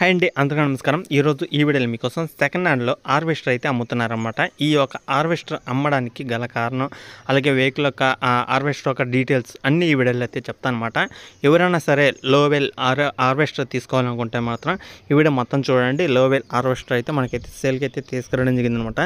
Hi అండి, అందరికీ నమస్కారం. ఈరోజు ఈ వీడియోలో మీకోసం సెకండ్ హ్యాండ్లో హార్వెస్టర్ అయితే అమ్ముతున్నారన్నమాట. ఈ యొక్క హార్వెస్టర్ అమ్మడానికి గల కారణం, అలాగే వెహికల్ యొక్క హార్వెస్టర్ యొక్క డీటెయిల్స్ అన్నీ ఈ వీడియోలో అయితే చెప్తానమాట. ఎవరైనా సరే లోవెల్ హార్వెస్టర్ తీసుకోవాలనుకుంటే మాత్రం ఈ వీడియో మొత్తం చూడండి. లోవెల్ హార్వెస్టర్ అయితే మనకైతే సేల్కి అయితే తీసుకురావడం జరిగిందనమాట.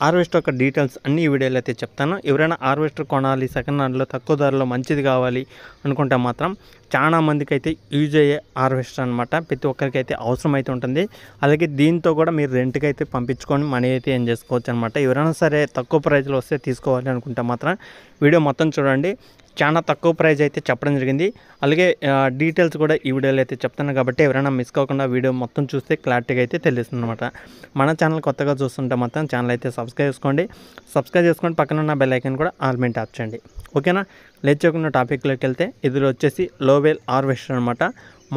హార్వెస్టర్ యొక్క డీటెయిల్స్ అన్నీ ఈ వీడియోలో అయితే చెప్తాను. ఎవరైనా హార్వెస్టర్ కొనాలి, సెకండ్ హ్యాండ్లో తక్కువ ధరలో మంచిది కావాలి అనుకుంటే మాత్రం చాలా మందికి అయితే యూజ్ అయ్యే హార్వెస్టర్ అనమాట. ప్రతి ఒక్కరికి అయితే అవసరం అయితే ఉంటుంది. అలాగే దీంతో కూడా మీరు రెంట్కి అయితే పంపించుకొని మనీ అయితే ఏం చేసుకోవచ్చు అనమాట. ఎవరైనా సరే తక్కువ ప్రైస్లో వస్తే తీసుకోవాలి అనుకుంటే మాత్రం వీడియో మొత్తం చూడండి. చాలా తక్కువ ప్రైస్ అయితే చెప్పడం జరిగింది. అలాగే డీటెయిల్స్ కూడా ఈ వీడియోలో అయితే చెప్తాను కాబట్టి ఎవరైనా మిస్ కాకుండా వీడియో మొత్తం చూస్తే క్లారిటీగా అయితే తెలుస్తుంది అనమాట. మన ఛానల్ కొత్తగా చూస్తుంటే మాత్రం ఛానల్ అయితే సబ్స్క్రైబ్ చేసుకొని పక్కన ఉన్న బెల్ ఐకాన్ కూడా ఆల్ మీద ట్యాప్ చేయండి. ఓకేనా? లేట్ చేయకుండా టాపిక్లోకి వెళ్తే ఇది వచ్చేసి లోవెల్ హార్వెస్టర్ అనమాట.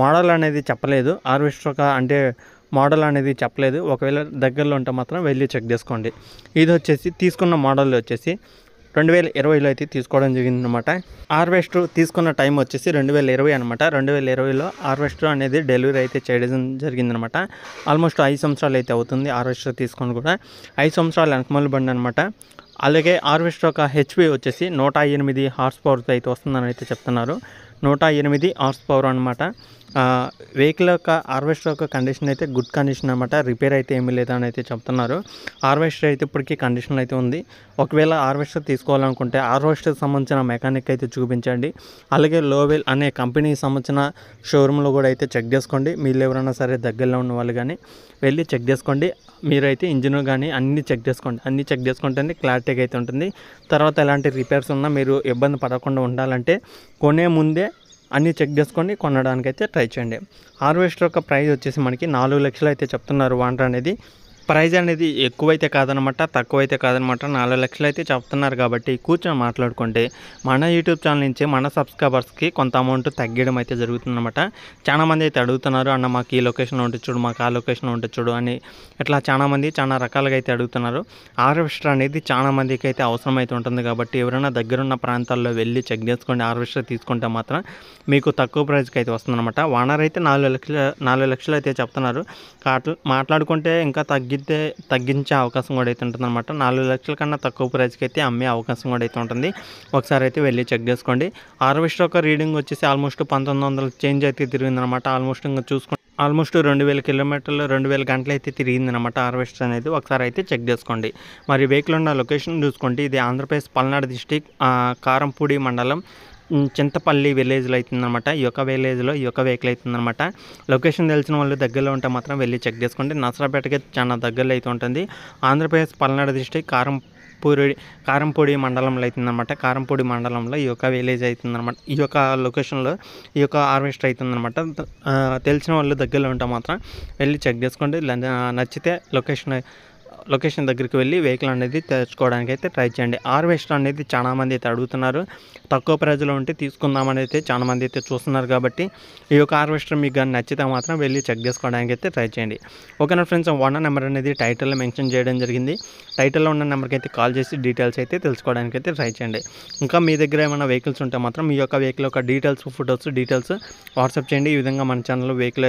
మోడల్ అనేది చెప్పలేదు, హార్వెస్టర్ అంటే మోడల్ అనేది చెప్పలేదు. ఒకవేళ దగ్గరలో ఉంటే మాత్రం వెళ్ళి చెక్ చేసుకోండి. ఇది వచ్చేసి తీసుకున్న మోడల్ వచ్చేసి 2020లో అయితే తీసుకోవడం జరిగిందనమాట. హార్వెస్టర్ తీసుకున్న టైం వచ్చేసి 2020 అనమాట. 2020లో హార్వెస్టర్ అనేది డెలివరీ అయితే చేయడం జరిగిందనమాట. ఆల్మోస్ట్ 5 సంవత్సరాలు అయితే అవుతుంది హార్వెస్టర్ తీసుకొని కూడా. 5 సంవత్సరాలు వెనకమల బండి అనమాట. అలాగే హార్వెస్టర్ యొక్క హెచ్పి వచ్చేసి 108 హార్స్ పవర్తో అయితే వస్తుందని అయితే చెప్తున్నారు. 108 హార్స్ పవర్ అనమాట. వెహికల్ యొక్క హార్వెస్టర్ యొక్క కండిషన్ అయితే గుడ్ కండిషన్ అనమాట. రిపేర్ అయితే ఏమీ లేదని అయితే చెప్తున్నారు. హార్వెస్టర్ అయితే ఇప్పటికీ కండిషన్ అయితే ఉంది. ఒకవేళ హార్వెస్టర్ తీసుకోవాలనుకుంటే హార్వెస్టర్కి సంబంధించిన మెకానిక్ అయితే చూపించండి. అలాగే లోవెల్ అనే కంపెనీకి సంబంధించిన షోరూంలో కూడా అయితే చెక్ చేసుకోండి. మీరు ఎవరైనా సరే దగ్గరలో ఉన్న వాళ్ళు కానీ వెళ్ళి చెక్ చేసుకోండి. మీరైతే ఇంజిన్ కానీ అన్నీ చెక్ చేసుకోండి. అన్నీ చెక్ చేసుకుంటే క్లారిటీగా అయితే ఉంటుంది. తర్వాత ఎలాంటి రిపేర్స్ ఉన్నా మీరు ఇబ్బంది పడకుండా ఉండాలంటే కొనే ముందే అన్నీ చెక్ చేసుకొని కొనడానికి అయితే ట్రై చేయండి. హార్వెస్టర్ యొక్క ప్రైస్ వచ్చేసి మనకి 4 లక్షలు అయితే చెప్తున్నారు. వాంటర్ అనేది ప్రైజ్ అనేది ఎక్కువైతే కాదనమాట, తక్కువైతే కాదనమాట. 4 లక్షలు అయితే చెప్తున్నారు కాబట్టి కూర్చొని మాట్లాడుకుంటే మన యూట్యూబ్ ఛానల్ నుంచి మన సబ్స్క్రైబర్స్కి కొంత అమౌంట్ తగ్గడం అయితే జరుగుతుందన్నమాట. చాలామంది అయితే అడుగుతున్నారు, అన్న మాకు ఈ లొకేషన్లో ఉంటుంది చూడు, మాకు ఆ లొకేషన్లో ఉంటుంది చూడు అని ఇట్లా చాలామంది చాలా రకాలుగా అయితే అడుగుతున్నారు. హార్వెస్టర్ అనేది చాలా మందికి అయితే అవసరం అయితే ఉంటుంది కాబట్టి ఎవరైనా దగ్గరున్న ప్రాంతాల్లో వెళ్ళి చెక్ చేసుకోండి. హార్వెస్టర్ తీసుకుంటే మాత్రం మీకు తక్కువ ప్రైస్కి అయితే వస్తుందన్నమాట. ఓనర్ అయితే 4 లక్షలు అయితే చెప్తున్నారు. మాట్లాడుకుంటే ఇంకా తగ్గించే అవకాశం కూడా అయితే ఉంటుందన్నమాట. 4 లక్షల కన్నా తక్కువ ప్రైస్కి అయితే అమ్మే అవకాశం కూడా అయితే ఉంటుంది. ఒకసారి అయితే వెళ్ళి చెక్ చేసుకోండి. హార్వెస్టర్ ఒక రీడింగ్ వచ్చేసి ఆల్మోస్ట్ 1900 చేంజ్ అయితే తిరిగిందనమాట. ఆల్మోస్ట్ 2000 కిలోమీటర్లు 2000 గంటలు అయితే తిరిగిందనమాట హార్వెస్టర్ అనేది. ఒకసారి అయితే చెక్ చేసుకోండి. మరి వెహికల్ ఉన్న లొకేషన్ చూసుకోండి. ఇది ఆంధ్రప్రదేశ్ పల్నాడు డిస్టిక్ కారంపూడి మండలం చింతపల్లి విలేజ్లో అవుతుందన్నమాట. ఈ యొక్క విలేజ్లో ఈ యొక్క వెహికల్ అవుతుందన్నమాట. లొకేషన్ తెలిసిన వాళ్ళు దగ్గరలో ఉంటే మాత్రం వెళ్ళి చెక్ చేసుకోండి. నసరాపేటకి చాలా దగ్గరలో అయితే ఉంటుంది. ఆంధ్రప్రదేశ్ పల్నాడు డిస్టిక్ కారంపూడి మండలంలో అవుతుందన్నమాట. కారంపూడి మండలంలో ఈ యొక్క విలేజ్ అవుతుందన్నమాట. ఈ యొక్క లొకేషన్లో ఈ యొక్క హార్వెస్టర్ అవుతుందన్నమాట. తెలిసిన వాళ్ళు దగ్గరలో ఉంటే మాత్రం వెళ్ళి చెక్ చేసుకోండి. నచ్చితే లొకేషన్ దగ్గరికి వెళ్ళి వెహికల్ అనేది తెచ్చుకోవడానికి అయితే ట్రై చేయండి. హార్వెస్టర్ అనేది చాలామంది అయితే అడుగుతున్నారు. తక్కువ ప్రైజ్లో ఉంటే తీసుకుందామని అయితే చాలామంది అయితే చూస్తున్నారు కాబట్టి ఈ యొక్క హార్వెస్టర్ మీకు కానీ నచ్చితే మాత్రం వెళ్ళి చెక్ చేసుకోవడానికి అయితే ట్రై చేయండి. ఓకేనా ఫ్రెండ్స్, ఓనర్ నెంబర్ అనేది టైటిల్లో మెన్షన్ చేయడం జరిగింది. టైటిల్లో ఉన్న నెంబర్కి అయితే కాల్ చేసి డీటెయిల్స్ అయితే తెలుసుకోవడానికి అయితే ట్రై చేయండి. ఇంకా మీ దగ్గర ఏమైనా వెహికల్స్ ఉంటే మాత్రం మీ యొక్క వెహికల్ యొక్క డీటెయిల్స్, ఫొటోస్ వాట్సాప్ చేయండి. ఈ విధంగా మన ఛానల్లో వెహికల్